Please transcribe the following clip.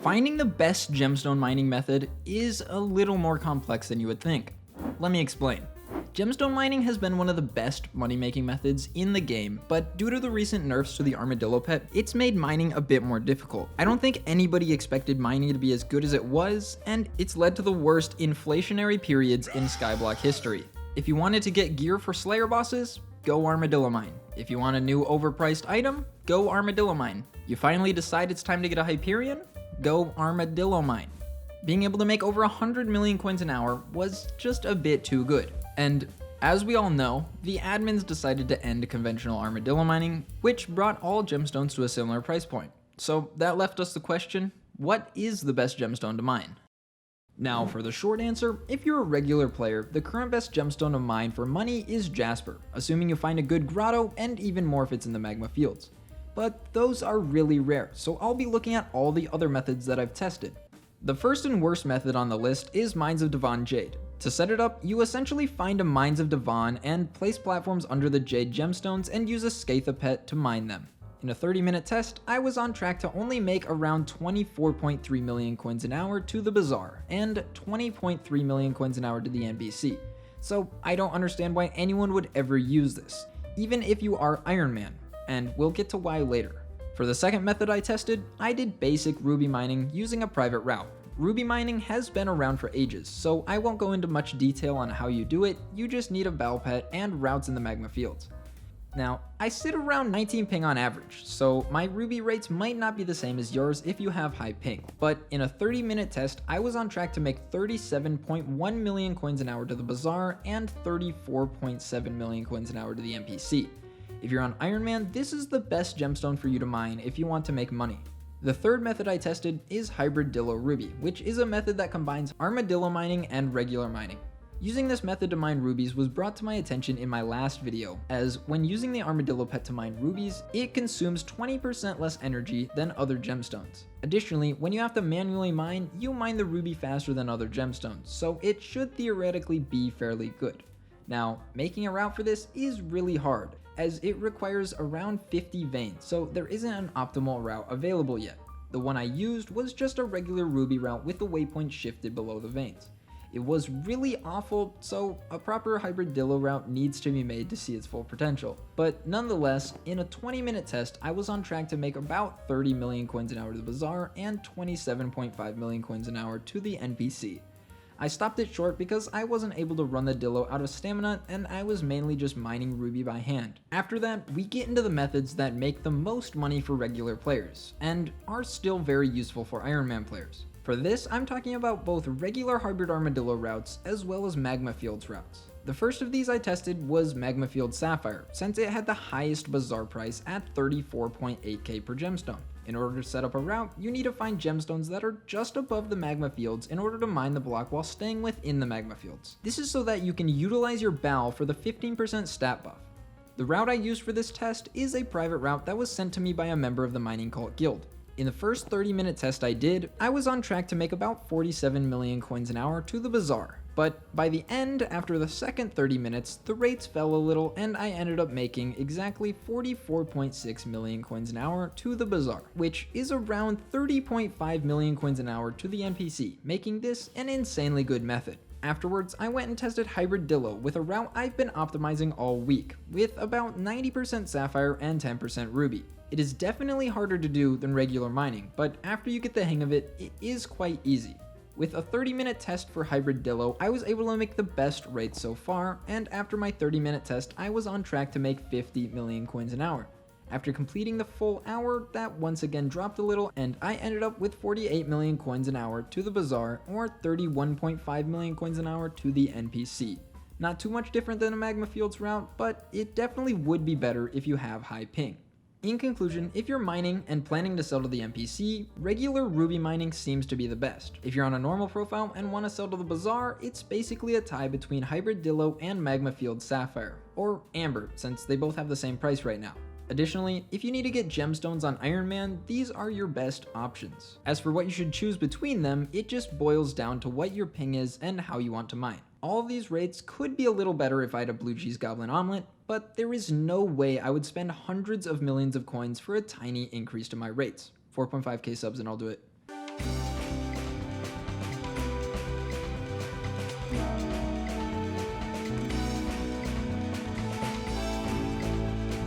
Finding the best gemstone mining method is a little more complex than you would think. Let me explain. Gemstone mining has been one of the best money-making methods in the game, but due to the recent nerfs to the armadillo pet, it's made mining a bit more difficult. I don't think anybody expected mining to be as good as it was, and it's led to the worst inflationary periods in Skyblock history. If you wanted to get gear for Slayer bosses, go armadillo mine. If you want a new overpriced item, go armadillo mine. You finally decide it's time to get a Hyperion? Go armadillo mine. Being able to make over 100 million coins an hour was just a bit too good. And as we all know, the admins decided to end conventional armadillo mining, which brought all gemstones to a similar price point. So that left us the question, what is the best gemstone to mine? Now for the short answer, if you're a regular player, the current best gemstone to mine for money is jasper, assuming you find a good grotto and even more if it's in the magma fields. But those are really rare, so I'll be looking at all the other methods that I've tested. The first and worst method on the list is Mines of Devon Jade. To set it up, you essentially find a Mines of Devon and place platforms under the Jade gemstones and use a Skatha pet to mine them. In a 30-minute test, I was on track to only make around 24.3 million coins an hour to the Bazaar, and 20.3 million coins an hour to the NPC. So I don't understand why anyone would ever use this, even if you are Iron Man, and we'll get to why later. For the second method I tested, I did basic ruby mining using a private route. Ruby mining has been around for ages, so I won't go into much detail on how you do it, you just need a battle pet and routes in the magma fields. Now, I sit around 19 ping on average, so my ruby rates might not be the same as yours if you have high ping, but in a 30-minute test, I was on track to make 37.1 million coins an hour to the Bazaar and 34.7 million coins an hour to the NPC. If you're on Iron Man, this is the best gemstone for you to mine if you want to make money. The third method I tested is Hybridillo Ruby, which is a method that combines armadillo mining and regular mining. Using this method to mine rubies was brought to my attention in my last video, as when using the armadillo pet to mine rubies, it consumes 20% less energy than other gemstones. Additionally, when you have to manually mine, you mine the ruby faster than other gemstones, so it should theoretically be fairly good. Now, making a route for this is really hard, as it requires around 50 veins, so there isn't an optimal route available yet. The one I used was just a regular ruby route with the waypoint shifted below the veins. It was really awful, so a proper hybridillo route needs to be made to see its full potential. But nonetheless, in a 20-minute test, I was on track to make about 30 million coins an hour to the Bazaar and 27.5 million coins an hour to the NPC. I stopped it short because I wasn't able to run the Dillo out of stamina and I was mainly just mining ruby by hand. After that, we get into the methods that make the most money for regular players, and are still very useful for Iron Man players. For this, I'm talking about both regular hybrid armadillo routes as well as magma fields routes. The first of these I tested was Magma Field Sapphire, since it had the highest Bazaar price at 34.8k per gemstone. In order to set up a route, you need to find gemstones that are just above the magma fields in order to mine the block while staying within the magma fields. This is so that you can utilize your bow for the 15% stat buff. The route I used for this test is a private route that was sent to me by a member of the Mining Cult Guild. In the first 30-minute test I did, I was on track to make about 47 million coins an hour to the Bazaar. But by the end, after the second 30 minutes, the rates fell a little and I ended up making exactly 44.6 million coins an hour to the Bazaar, which is around 30.5 million coins an hour to the NPC, making this an insanely good method. Afterwards, I went and tested Hybridillo with a route I've been optimizing all week, with about 90% Sapphire and 10% Ruby. It is definitely harder to do than regular mining, but after you get the hang of it, it is quite easy. With a 30-minute test for Hybridillo, I was able to make the best rates so far, and after my 30-minute test, I was on track to make 50 million coins an hour. After completing the full hour, that once again dropped a little, and I ended up with 48 million coins an hour to the Bazaar, or 31.5 million coins an hour to the NPC. Not too much different than a Magma Fields route, but it definitely would be better if you have high ping. In conclusion, if you're mining and planning to sell to the NPC, regular ruby mining seems to be the best. If you're on a normal profile and want to sell to the Bazaar, it's basically a tie between Hybridillo and Magma Field Sapphire, or Amber, since they both have the same price right now. Additionally, if you need to get gemstones on Iron Man, these are your best options. As for what you should choose between them, it just boils down to what your ping is and how you want to mine. All of these rates could be a little better if I had a blue cheese goblin omelet, but there is no way I would spend hundreds of millions of coins for a tiny increase to my rates. 4.5k subs and I'll do it.